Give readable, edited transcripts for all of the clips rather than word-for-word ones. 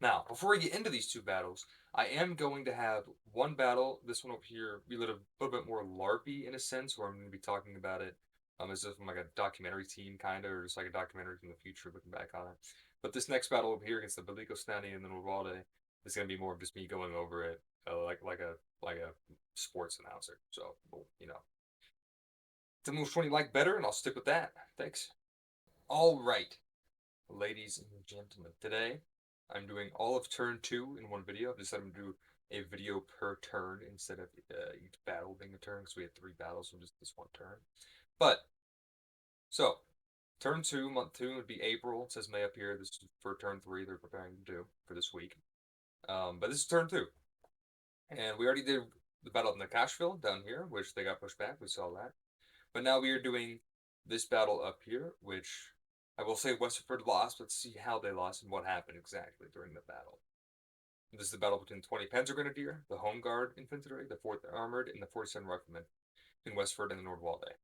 Now, before we get into these two battles, I am going to have one battle, this one over here, be a little bit more LARPy in a sense, where I'm going to be talking about it as if I'm like a documentary team, kind of, or just like a documentary from the future looking back on it. But this next battle over here against the Velikostan and the Nordwalde is going to be more of just me going over it, like a sports announcer. So, you know, tell me which one you like better, and I'll stick with that. Thanks. All right, ladies and gentlemen, today I'm doing all of turn 2 in one video. I've decided to do a video per turn instead of each battle being a turn, because we had 3 battles from just this one turn. But, so, turn 2, month 2 would be April. It says May up here. This is for turn 3 they're preparing to do for this week. But this is turn 2. And we already did the battle in the Cashville down here, which they got pushed back. We saw that. But now we are doing this battle up here, which I will say Westford lost. Let's see how they lost and what happened exactly during the battle. This is the battle between 20 Panzer Grenadier, the Home Guard Infantry, the 4th Armored, and the 47 Riflemen in Westford and the Nordwalde.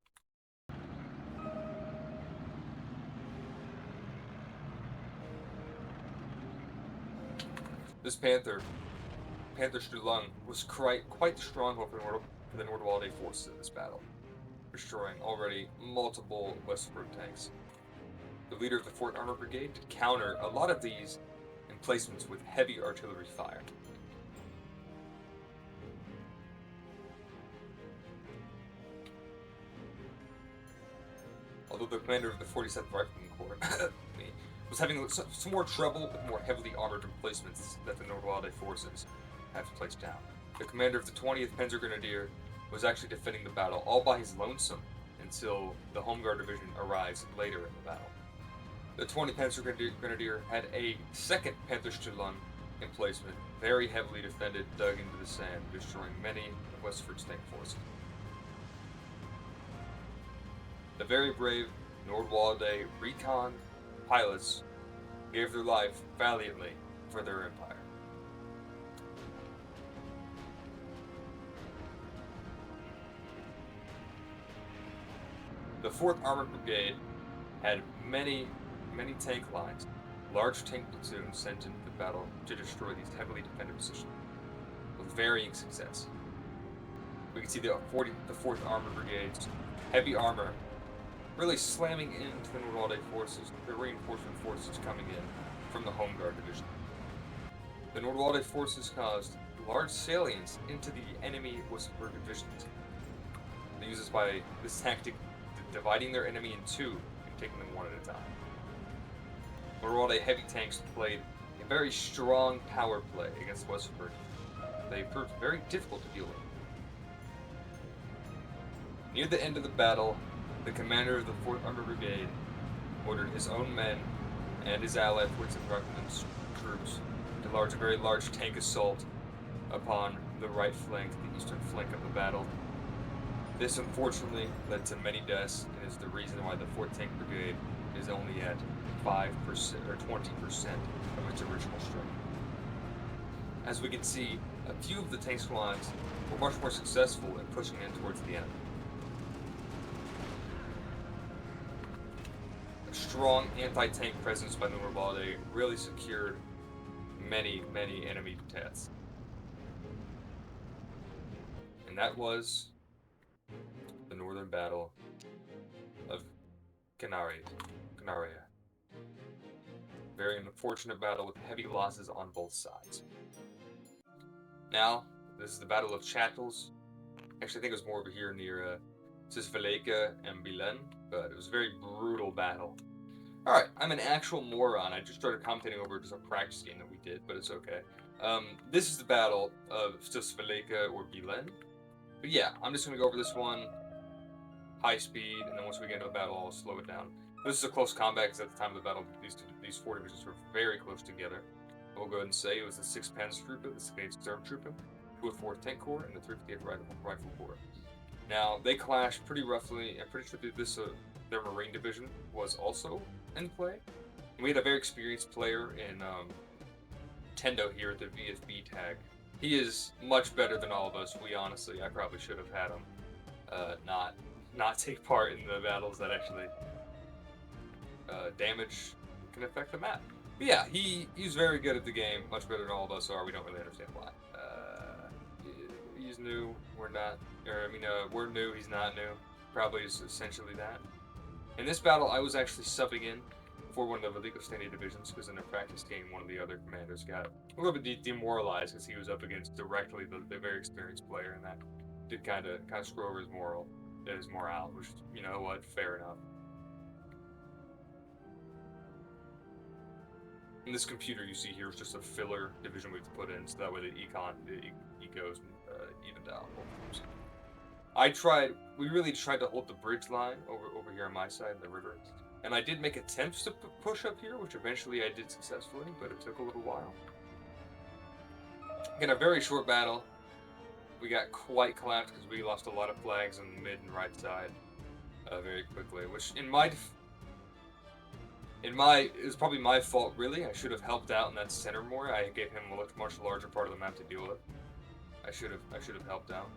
This Panther Stilla, was quite the stronghold for the Nordwalde forces in this battle, destroying already multiple Westford tanks. The leader of the 4th Armored Brigade to counter a lot of these emplacements with heavy artillery fire. Although the commander of the 47th Rifleman Corps was having some more trouble with more heavily armored emplacements that the Nordwalde forces have to place down. The commander of the 20th Panzer Grenadier was actually defending the battle all by his lonesome until the Home Guard Division arrives later in the battle. The 20th Panzer Grenadier had a 2nd Panther Stilla emplacement, very heavily defended, dug into the sand, destroying many of Westford's tank forces. The very brave Nordwalde recon pilots gave their life valiantly for their empire. The 4th Armored Brigade had many tank lines, large tank platoons sent into the battle to destroy these heavily defended positions, with varying success. We can see the 4th Armored Brigade's heavy armor really slamming into the Nordwalde forces, the reinforcement forces coming in from the Home Guard Division. The Nordwalde forces caused large salients into the enemy Westford divisions. They use this tactic, dividing their enemy in 2 and taking them one at a time. Nordwalde heavy tanks played a very strong power play against Westford. They proved very difficult to deal with. Near the end of the battle, the commander of the 4th Armored Brigade ordered his own men and his allied 47th Riflemen's troops to launch a very large tank assault upon the right flank, the eastern flank of the battle. This unfortunately led to many deaths and is the reason why the 4th Tank Brigade is only at 5% or 20% of its original strength. As we can see, a few of the tank squads were much more successful in pushing in towards the enemy. A strong anti-tank presence by the Nordwalde really secured many enemy deaths. And that was the Northern Battle of Canaria. Very unfortunate battle with heavy losses on both sides. Now, this is the Battle of Chattels. Actually, I think it was more over here near Velikostan and Ir0n, but it was a very brutal battle. Alright, I'm an actual moron. I just started commentating over just a practice game that we did, but it's okay. This is the Battle of Velikostan or Ir0n. But yeah, I'm just going to go over this one high speed, and then once we get into the battle, I'll slow it down. This is a close combat because at the time of the battle, these 4 divisions were very close together. I will go ahead and say it was the 6th Panzertruppe, the 6th Sturmtruppe, 4th Tank Corps, and the 358th Rifle Corps. Now, they clashed pretty roughly. I'm pretty sure that their Marine Division was also in play. And we had a very experienced player in Tendo here at the VFB tag. He is much better than all of us. I probably should have had him not take part in the battles that actually damage can affect the map. But yeah, he's very good at the game, much better than all of us are. We don't really understand why. He's new, we're not. Or I mean, we're new, he's not new. Probably is essentially that. In this battle, I was actually subbing in for one of the Velikostan divisions because in a practice game, one of the other commanders got a little bit demoralized because he was up against directly the very experienced player, and that did kind of screw over his morale, which you know what, fair enough. And this computer you see here is just a filler division we have to put in, so that way the ecos evened out both groups. We really tried to hold the bridge line over here on my side of the river. And I did make attempts to push up here, which eventually I did successfully, but it took a little while. In a very short battle, we got quite collapsed because we lost a lot of flags on the mid and right side very quickly, which it was probably my fault, really. I should have helped out in that center more. I gave him a much larger part of the map to deal with. I should have helped out.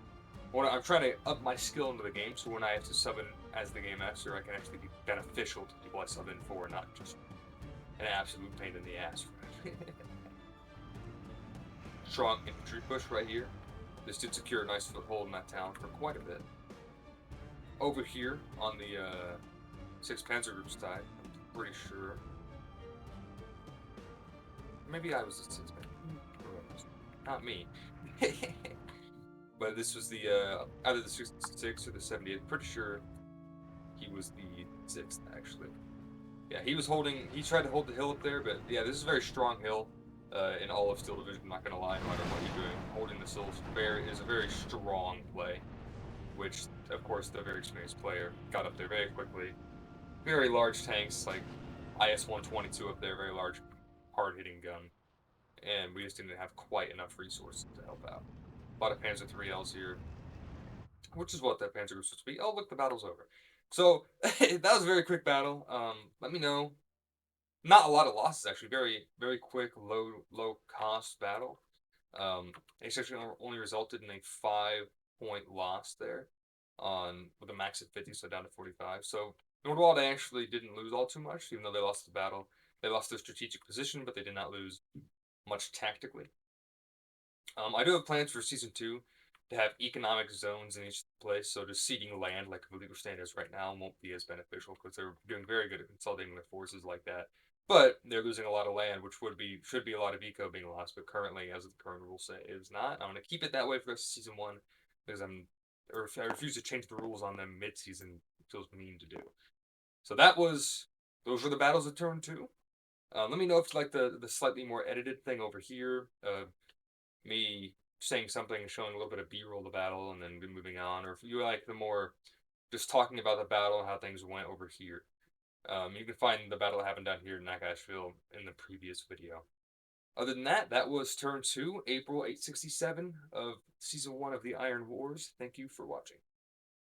I'm trying to up my skill into the game, so when I have to sub in as the game master, I can actually be beneficial to people I sub in for, not just an absolute pain in the ass. Strong infantry push right here. This did secure a nice foothold in that town for quite a bit. Over here on the 6th Panzer Group side, I'm pretty sure. Maybe I was the 6th Panzer. Not me. But this was the either the 66th or the 70th. Pretty sure he was the 6th, actually. Yeah, he tried to hold the hill up there, but yeah, this is a very strong hill in all of Steel Division, I'm not going to lie, no matter what you're doing. Holding the hill is a very strong play, which, of course, the very experienced player got up there very quickly. Very large tanks, like IS-122 up there, very large, hard-hitting gun. And we just didn't have quite enough resources to help out. A lot of Panzer 3Ls here, which is what that Panzer Group supposed to be. Oh, look, the battle's over. So, that was a very quick battle. Let me know. Not a lot of losses, actually. Very, very quick, low cost battle. It's actually only resulted in a 5-point loss there with a max of 50, so down to 45. So, Nordwalde actually didn't lose all too much, even though they lost the battle. They lost their strategic position, but they did not lose much tactically. I do have plans for Season 2 to have economic zones in each place, so just ceding land like Velikostan is right now won't be as beneficial because they're doing very good at consolidating their forces like that. But they're losing a lot of land, which should be a lot of eco being lost, but currently, as the current rules say, it is not. I'm going to keep it that way for the rest of Season 1 because I refuse to change the rules on them mid-season. It feels mean to do. So those were the battles of turn 2. Let me know if you like the slightly more edited thing over here. Me saying something, showing a little bit of B-roll of the battle, and then moving on, or if you like the more just talking about the battle, how things went over here. You can find the battle that happened down here in Nakashville in the previous video. Other than that, that was turn 2, April 867 of Season 1 of the Iron Wars. Thank you for watching.